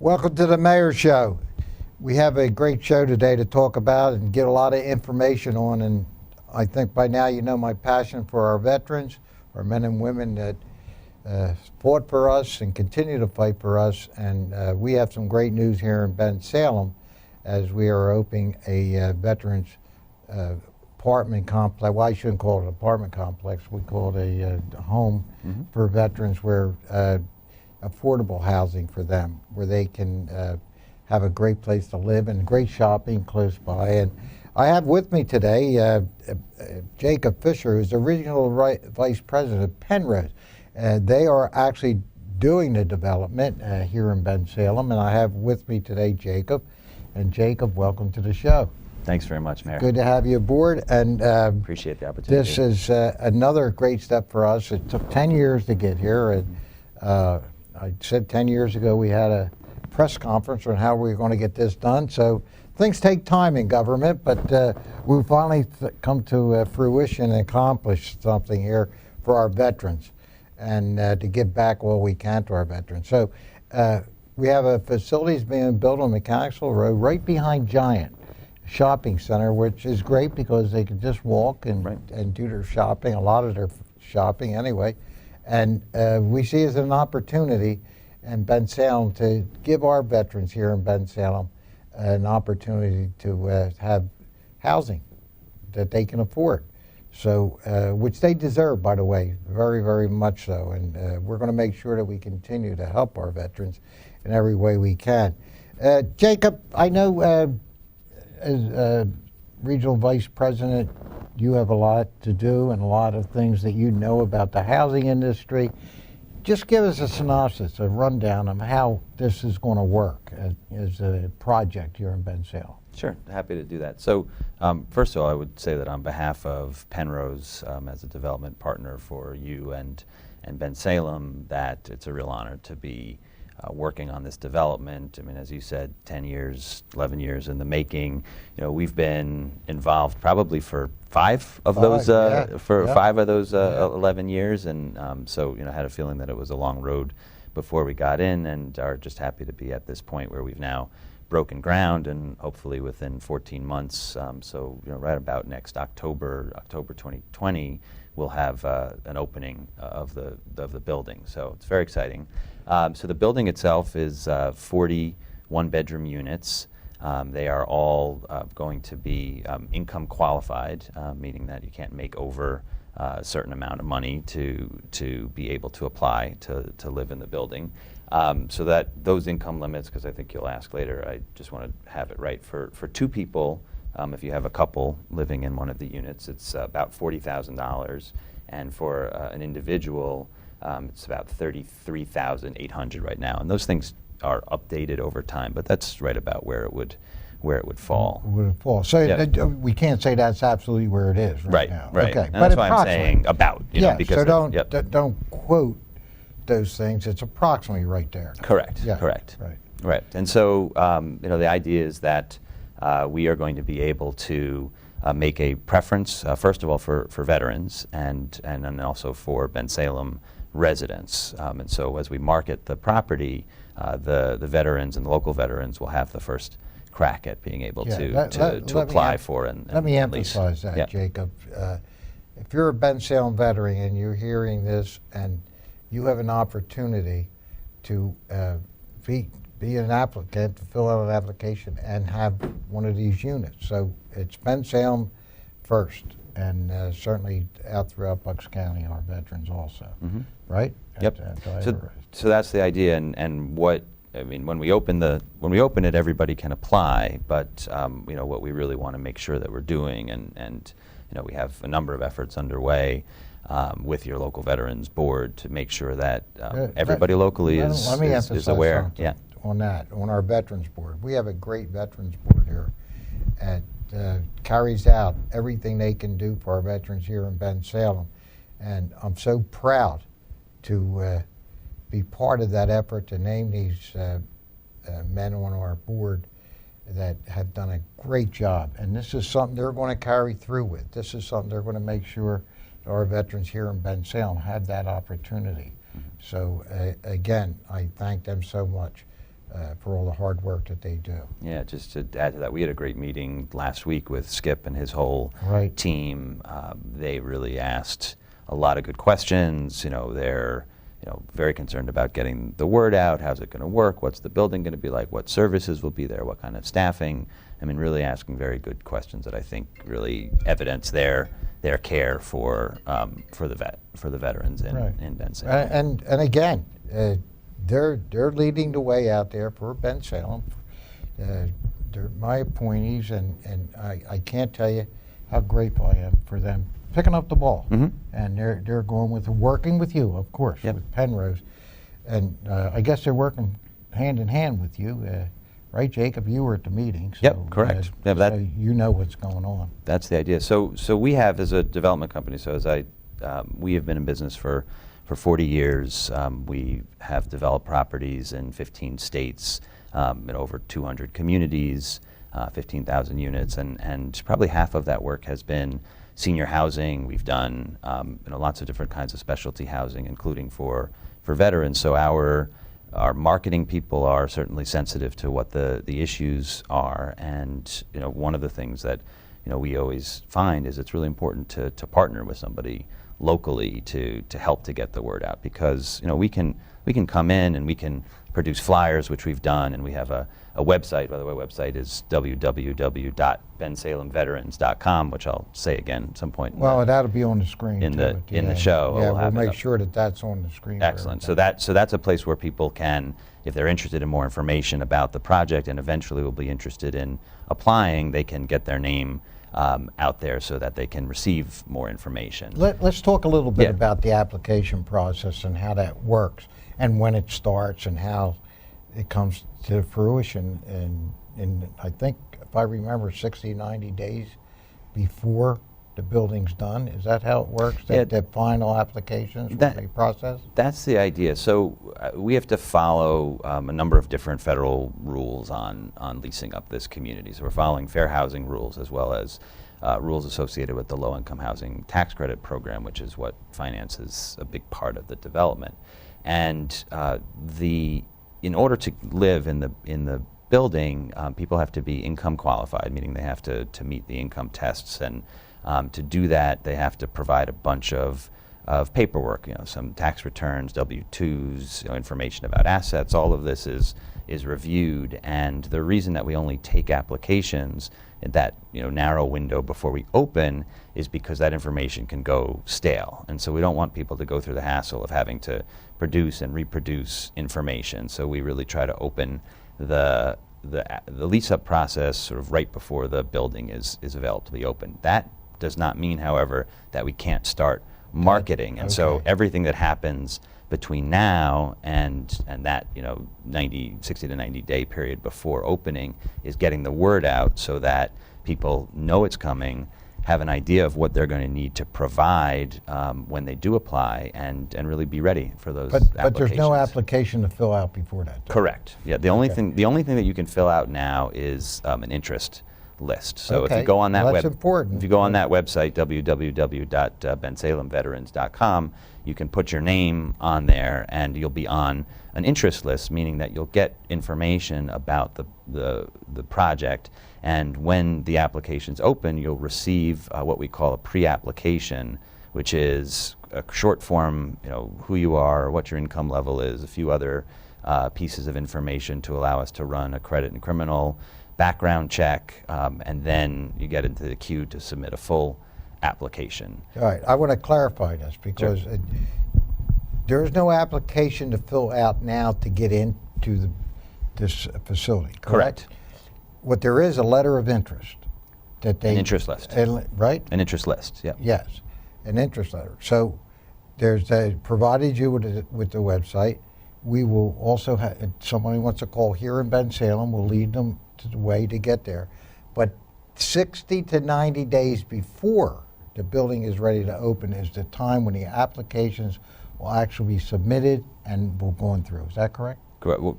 Welcome to the Mayor's Show. We have a great show today to talk about and get a lot of information on, and I think by now you know my passion for our veterans, our men and women that fought for us and continue to fight for us, and we have some great news here in Bensalem as we are opening a veterans apartment complex. Well, I shouldn't call it an apartment complex. We call it a home for veterans where affordable housing for them, where they can have a great place to live and great shopping close by. And I have with me today Jacob Fisher, who's the Regional Vice President of Pennrose. They are actually doing the development here in Bensalem, and I have with me today Jacob. And Jacob, welcome to the show. Thanks very much, Mayor. Good to have you aboard. And appreciate the opportunity. This is another great step for us. It took 10 years to get here. And I said 10 years ago we had a press conference on how we were going to get this done. So things take time in government, but we finally come to fruition and accomplish something here for our veterans and to give back all we can to our veterans. So we have a facilities being built on Mechanicsville Road right behind Giant Shopping Center, which is great because they can just walk and do their shopping, a lot of their shopping anyway. And we see it as an opportunity in Bensalem to give our veterans here in Bensalem an opportunity to have housing that they can afford. So, which they deserve, by the way, very, very much so. And we're going to make sure that we continue to help our veterans in every way we can. Jacob, I know as Regional Vice President, you have a lot to do and a lot of things that you know about the housing industry. Just give us a synopsis, a rundown of how this is going to work as a project here in Bensalem. Sure, happy to do that. So first of all, I would say that on behalf of Pennrose as a development partner for you and Bensalem, that it's a real honor to be working on this development. I mean, as you said, 10 years, 11 years in the making. You know, we've been involved probably for five of those 11 years, and so had a feeling that it was a long road before we got in, and are just happy to be at this point where we've now broken ground, and hopefully within 14 months, so right about next October 2020, we'll have an opening of the building. So it's very exciting. So the building itself is 40 one-bedroom units. They are all going to be income qualified, meaning that you can't make over a certain amount of money to be able to apply to live in the building. So that those income limits, because I think you'll ask later, I just want to have it right. For two people, if you have a couple living in one of the units, it's about $40,000, and for an individual, it's about $33,800 right now. And those things are updated over time, but that's right about where it would fall. So we can't say that's absolutely where it is right now. Right. Okay, And but that's why I'm saying about. Because so don't quote those things. It's approximately right there. Correct. Yeah. Correct. Right. And so the idea is that we are going to be able to make a preference, first of all, for veterans and then also for Bensalem residents. And so as we market the property, the veterans and the local veterans will have the first crack at being able to apply for and let me lease. emphasize that, Jacob. If you're a Bensalem veteran and you're hearing this and you have an opportunity to be an applicant, to fill out an application and have one of these units. So it's Bensalem first, and certainly out throughout Bucks County, our veterans also, right? Yep. So that's the idea, and what I mean when we open it, everybody can apply, but what we really want to make sure that we're doing, and we have a number of efforts underway with your local veterans board to make sure that everybody locally is aware. Yeah. On our veterans board, we have a great veterans board here, and carries out everything they can do for our veterans here in Bensalem, and I'm so proud to be part of that effort to name these men on our board that have done a great job. And this is something they're going to carry through with. This is something they're going to make sure that our veterans here in Bensalem had that opportunity. So again, I thank them so much for all the hard work that they do. Yeah, just to add to that, we had a great meeting last week with Skip and his whole Right. team. They really asked a lot of good questions. They're very concerned about getting the word out. How's it going to work? What's the building going to be like? What services will be there? What kind of staffing? I mean, really asking very good questions that I think really evidence their care for the veterans in Bensalem. And again, they're leading the way out there for Bensalem. They're my appointees, and I can't tell you how grateful I am for them picking up the ball. Mm-hmm. And they're working with you, of course, Yep. with Pennrose. And I guess they're working hand in hand with you, right, Jacob? You were at the meeting. So, Yep, correct. Yeah, so you know what's going on. That's the idea. So we have, as a development company, we have been in business for 40 years. We have developed properties in 15 states, in over 200 communities, 15,000 units, and probably half of that work has been senior housing. We've done lots of different kinds of specialty housing, including for veterans. So our marketing people are certainly sensitive to what the issues are, and one of the things that we always find is it's really important to partner with somebody locally to help to get the word out, because we can come in and we can produce flyers, which we've done, and we have a website. By the way, website is www.bensalemveterans.com, which I'll say again at some point. Well, that'll be on the screen in too, the at the in the end. show. Yeah, I'll we'll have it make up. sure that that's on the screen. for Excellent. So everybody. that's a place where people can, if they're interested in more information about the project and eventually will be interested in applying, they can get their name out there so that they can receive more information. Let's talk a little bit Yeah. about the application process and how that works, and when it starts, and how it comes to fruition. And I think, if I remember, 60, 90 days before the building's done. Is that how it works? Yeah. The final applications will That- be processed? That's the idea. So we have to follow a number of different federal rules on leasing up this community. So we're following fair housing rules, as well as rules associated with the low-income housing tax credit program, which is what finances a big part of the development. And in order to live in the building, people have to be income qualified, meaning they have to meet the income tests, and to do that, they have to provide a bunch of paperwork, some tax returns, W-2s, information about assets. All of this is reviewed, and the reason that we only take applications in that narrow window before we open is because that information can go stale, and so we don't want people to go through the hassle of having to produce and reproduce information. So we really try to open the lease-up process sort of right before the building is available to be opened. That does not mean, however, that we can't start marketing. And so Okay. everything that happens between now and that 60 to 90 day period before opening is getting the word out so that people know it's coming, have an idea of what they're going to need to provide when they do apply, and really be ready for those applications. But there's no application to fill out before that? Correct. Yeah. The only Okay. thing that you can fill out now is an interest list. So if Okay. you go on that Well, that's important. if you go on that website, www.bensalemveterans.com, you can put your name on there, and you'll be on an interest list, meaning that you'll get information about the project. And when the application's open, you'll receive what we call a pre-application, which is a short form, who you are, what your income level is, a few other pieces of information to allow us to run a credit and criminal background check, and then you get into the queue to submit a full application. All right, I want to clarify this, because there is no application to fill out now to get into this facility, correct? What there is, a letter of interest that they... An interest list. Right? An interest list, yeah. Yes, an interest letter. So provided you with the website, we will also have, if somebody wants to call here in Bensalem, we'll lead them to the way to get there. But 60 to 90 days before the building is ready to open is the time when the applications will actually be submitted and will go through. Is that correct?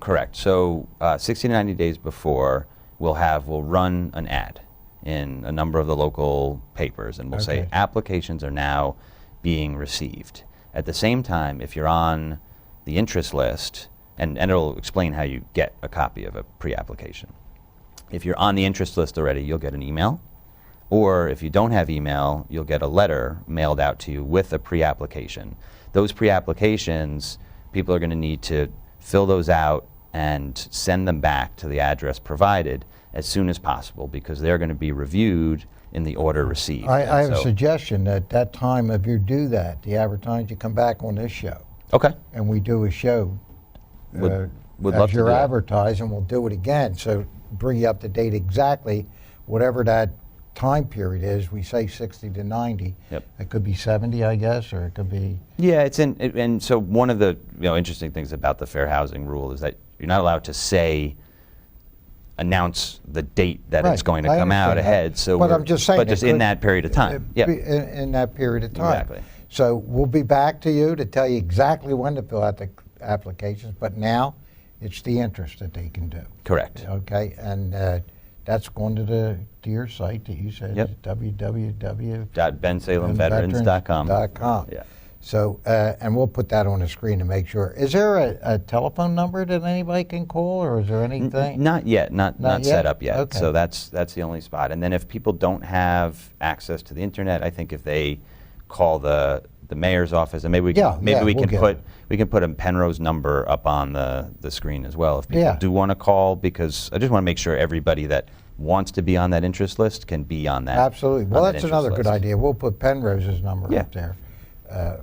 Correct. So 60 to 90 days before, we'll run an ad in a number of the local papers, and we'll say Okay. applications are now being received. At the same time, if you're on the interest list, and it'll explain how you get a copy of a pre-application. If you're on the interest list already, you'll get an email. Or if you don't have email, you'll get a letter mailed out to you with a pre-application. Those pre-applications, people are going to need to fill those out and send them back to the address provided as soon as possible, because they're going to be reviewed in the order received. I have a suggestion at that time, if you do that, the advertise, you come back on this show. Okay. And we do a show. Would as love to you're do that. advertising, we'll do it again. So bring you up to date exactly, whatever that time period is. We say 60 to 90. Yep. It could be 70, I guess, or it could be. Yeah, and so one of the interesting things about the fair housing rule is that you're not allowed to announce the date that Right, it's going to I come out understand that. ahead. So But I'm just saying, but just it in could- that period of time. Yeah. In that period of time. Exactly. So we'll be back to you to tell you exactly when to fill out the applications, but now it's the interest that they can do. Correct. Okay, and that's going to your site that you said, Yep. www.bensalemveterans.com. Yeah. So, and we'll put that on the screen to make sure. Is there a telephone number that anybody can call, or is there anything? Not yet, not Not set yet? up yet. Okay. So that's the only spot. And then if people don't have access to the internet, I think if they call the mayor's office, and maybe we Yeah, can we'll get it. we can put a Pennrose number up on the screen as well if people Yeah. do want to call, because I just want to make sure everybody that wants to be on that interest list can be on that. Absolutely. Well, on that that's interest another good list. idea. We'll put Penrose's number Yeah. up there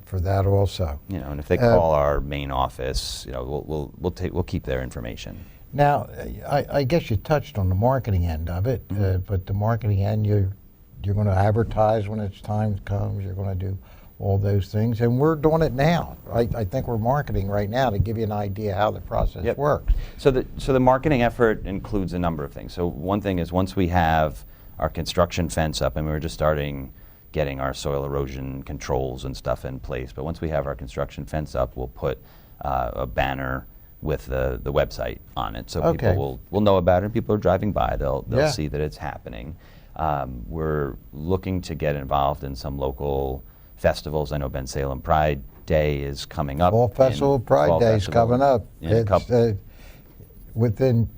for that also. And if they call our main office, we'll keep their information. Now, I guess you touched on the marketing end of it, but the marketing end, you're going to advertise when it's time comes. You're going to do all those things, and we're doing it now. I think we're marketing right now to give you an idea how the process Yep. works. So the marketing effort includes a number of things. So one thing is, once we have our construction fence up, and we're just getting our soil erosion controls and stuff in place, but once we have our construction fence up, we'll put a banner with the website on it, so Okay. people will know about it. People are driving by, they'll Yeah. see that it's happening. We're looking to get involved in some local festivals. I know Bensalem Pride Day is coming up. Fall Festival, Pride Day is coming up. In a It's couple, within,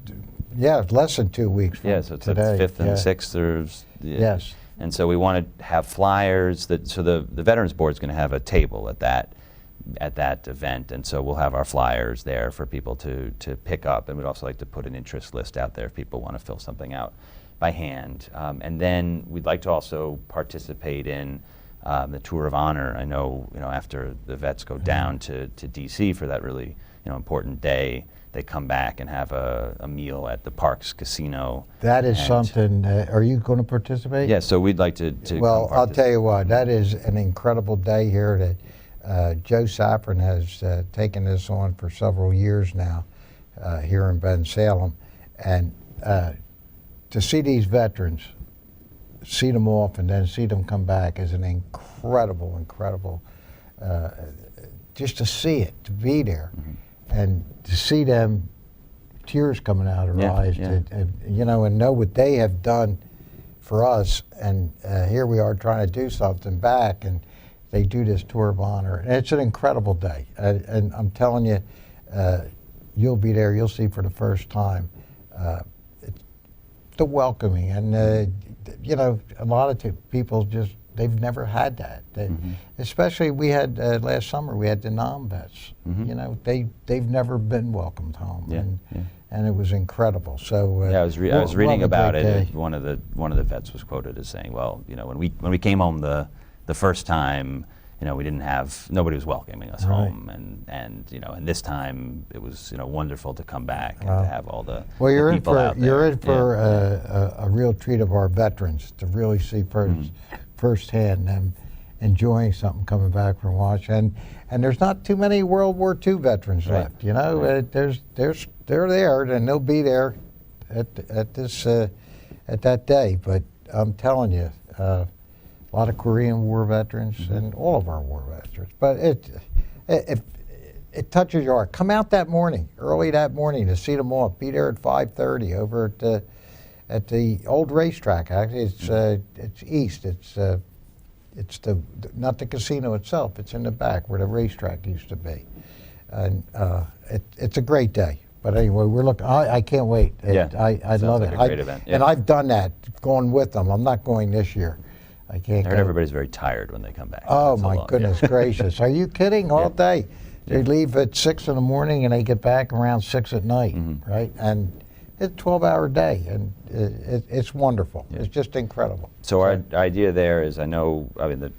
less than 2 weeks from so it's today. the 5th and Yeah. 6th. Yes. And so we want to have flyers so the Veterans Board is going to have a table at that event, and so we'll have our flyers there for people to pick up, and we'd also like to put an interest list out there if people want to fill something out by hand. And then we'd like to also participate in the Tour of Honor. I know, after the vets go down to DC for that really important day, they come back and have a meal at the Parks Casino. That is And- something. Are you going to participate? Yeah, so we'd like to Well, come I'll tell you what, that is an incredible day here that Joe Safran has taken this on for several years now here in Bensalem. And to see these veterans, see them off and then see them come back is an incredible, just to see it, to be there. And to see them, tears coming out of their eyes, yeah. And know what they have done for us, and here we are trying to do something back, and they do this Tour of Honor, and it's an incredible day. And I'm telling you, you'll be there, you'll see for the first time the welcoming, and a lot of people they've never had that. Especially we had last summer, we had the non-vets. They've never been welcomed home, and it was incredible. So I was reading about it. Day. One of the vets was quoted as saying, "Well, when we came home the first time, we didn't have, nobody was welcoming us Right. home, and this time it was wondrful to come back and to have all the Well, you're the in people for out there." you're in for Yeah. a real treat of our veterans to really see firsthand them enjoying something coming back from Washington. And there's not too many World War II veterans Right. left. They're there, and they'll be there at that day. But I'm telling you, a lot of Korean War veterans and all of our war veterans. But it touches your heart. Come out that morning, early that morning, to see them off. Be there at 5:30 over at the old racetrack. Actually, it's east. It's not the casino itself. It's in the back where the racetrack used to be. And it's a great day. But anyway, we're looking. I can't wait. Yeah, I sounds love like it. a great event. Yeah. And I've done that, going with them. I'm not going this year. I can't. I heard go. everybody's very tired when they come back. Oh It's so my long. goodness Yeah. gracious! Are you kidding? All Yeah. day. They Yeah. leave at 6 in the morning and they get back around 6 at night, Mhm. right? And it's a 12-hour day, and it's wonderful. Yeah. It's just incredible. So our idea there is, I mean,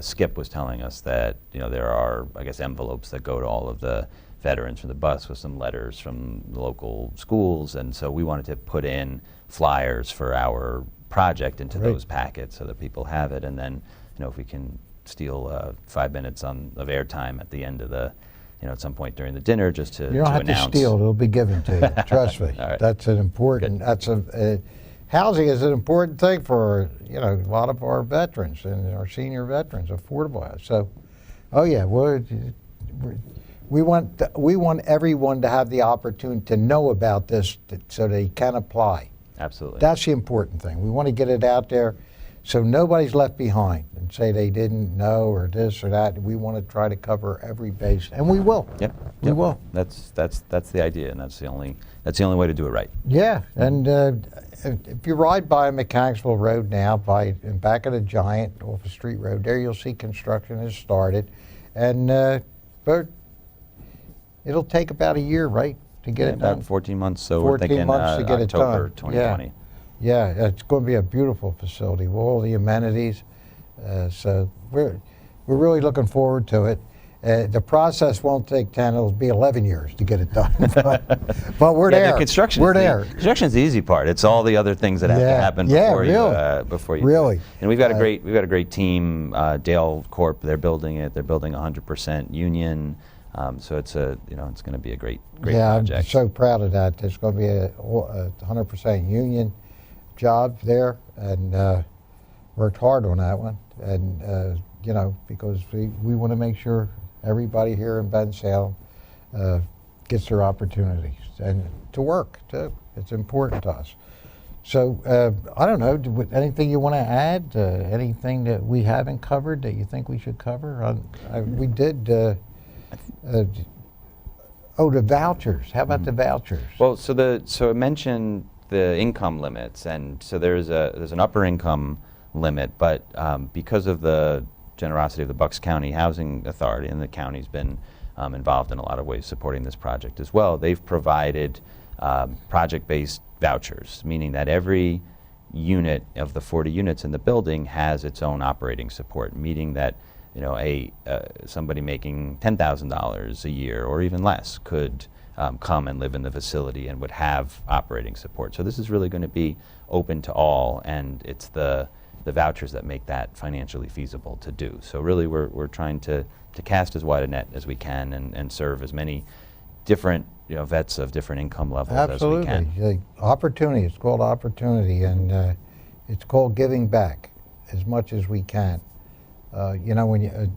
Skip was telling us that, there are, I guess, envelopes that go to all of the veterans from the bus with some letters from the local schools, and so we wanted to put in flyers for our project into Great. those packets so that people have it, and then, if we can steal 5 minutes of airtime at the end of at some point during the dinner, just to You don't have announce. to steal it; it'll be given to you. Trust me. All right. That's an important. Good. That's housing is an important thing for a lot of our veterans and our senior veterans, affordable house. So, oh yeah, we want everyone to have the opportunity to know about this, so they can apply. Absolutely. That's the important thing. We want to get it out there so nobody's left behind and say they didn't know or this or that. We want to try to cover every base, and we will. Yep. We Yep. will. That's the idea, and that's the only way to do it right. Yeah, and if you ride by Mechanicsville Road now, and back at the Giant off of Street Road, there you'll see construction has started, and but it'll take about a year, right, to get it done. About 14 months, so 14 we're thinking months to get it October done. 2020. Yeah, it's going to be a beautiful facility with all the amenities. So we're really looking forward to it. The process won't take 10; it'll be 11 years to get it done. but we're there. The construction. We're there. Construction's the easy part. It's all the other things that have to Yeah. happen Yeah, before really. before you. Really. Do it. And we've got a great team. Dale Corp. They're building it. They're building 100% union. So it's it's going to be a great project. I'm so proud of that. There's going to be a 100% union job there, and worked hard on that one. And because we want to make sure everybody here in Bensalem gets their opportunities and to work too. It's important to us. So I don't know. Anything you want to add? Anything that we haven't covered that you think we should cover? We did. The vouchers. How about the vouchers? Well, so I mentioned the income limits, and so there's an upper income limit, but because of the generosity of the Bucks County Housing Authority, and the county's been involved in a lot of ways supporting this project as well, they've provided project-based vouchers, meaning that every unit of the 40 units in the building has its own operating support, meaning that somebody making $10,000 a year or even less could come and live in the facility and would have operating support. So this is really going to be open to all, and it's the vouchers that make that financially feasible to do. So really we're trying to cast as wide a net as we can and serve as many different vets of different income levels as we can. Absolutely. Opportunity. It's called opportunity, and it's called giving back as much as we can. When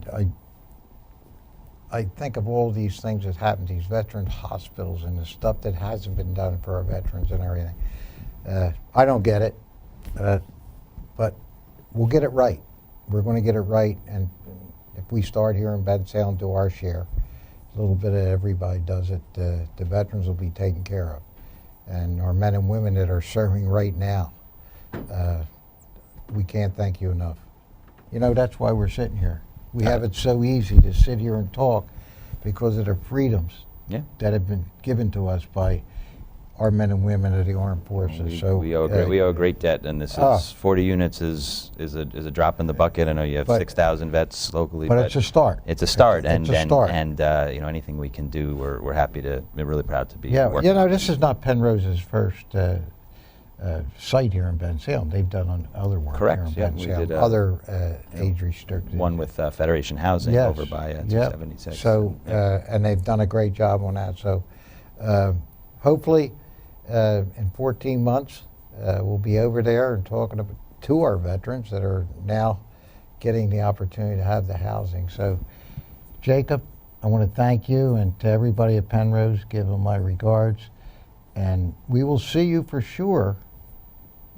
I think of all these things that happen, these veteran hospitals and the stuff that hasn't been done for our veterans and everything. I don't get it, but we'll get it right. We're going to get it right, and if we start here in Bensalem, do our share, a little bit of everybody does it, the veterans will be taken care of. And our men and women that are serving right now, we can't thank you enough. That's why we're sitting here. We have it so easy to sit here and talk because of the freedoms that have been given to us by our men and women of the armed forces. We owe a great debt, and this is 40 units is a drop in the bucket. I know you have 6,000 vets locally, but it's a start. It's a start, It's a start. And anything we can do, we're happy to. We're really proud to be. Yeah, working. this is not Pennrose's first site here in Bensalem. They've done other work Correct, here yeah, in we Bensalem. did, Other age-restricted. One with Federation Housing Yes, over by yep. 276. So, and they've done a great job on that. So, hopefully, in 14 months, we'll be over there and talking to our veterans that are now getting the opportunity to have the housing. So, Jacob, I want to thank you, and to everybody at Pennrose, give them my regards. And we will see you for sure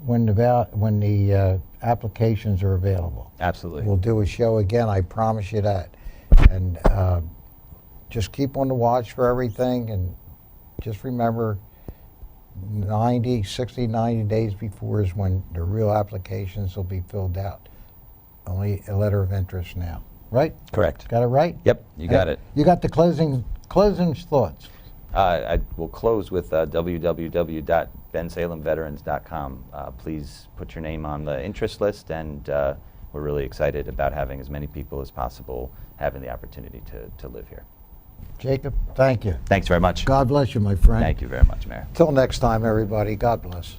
when the applications are available. Absolutely. We'll do a show again, I promise you that. And just keep on the watch for everything, and just remember 60, 90 days before is when the real applications will be filled out. Only a letter of interest now, right? Correct. Got it right? Yep, you got it. You got the closing thoughts. I will close with www.bensalemveterans.com. Please put your name on the interest list, and we're really excited about having as many people as possible having the opportunity to live here. Jacob, thank you. Thanks very much. God bless you, my friend. Thank you very much, Mayor. Till next time, everybody. God bless.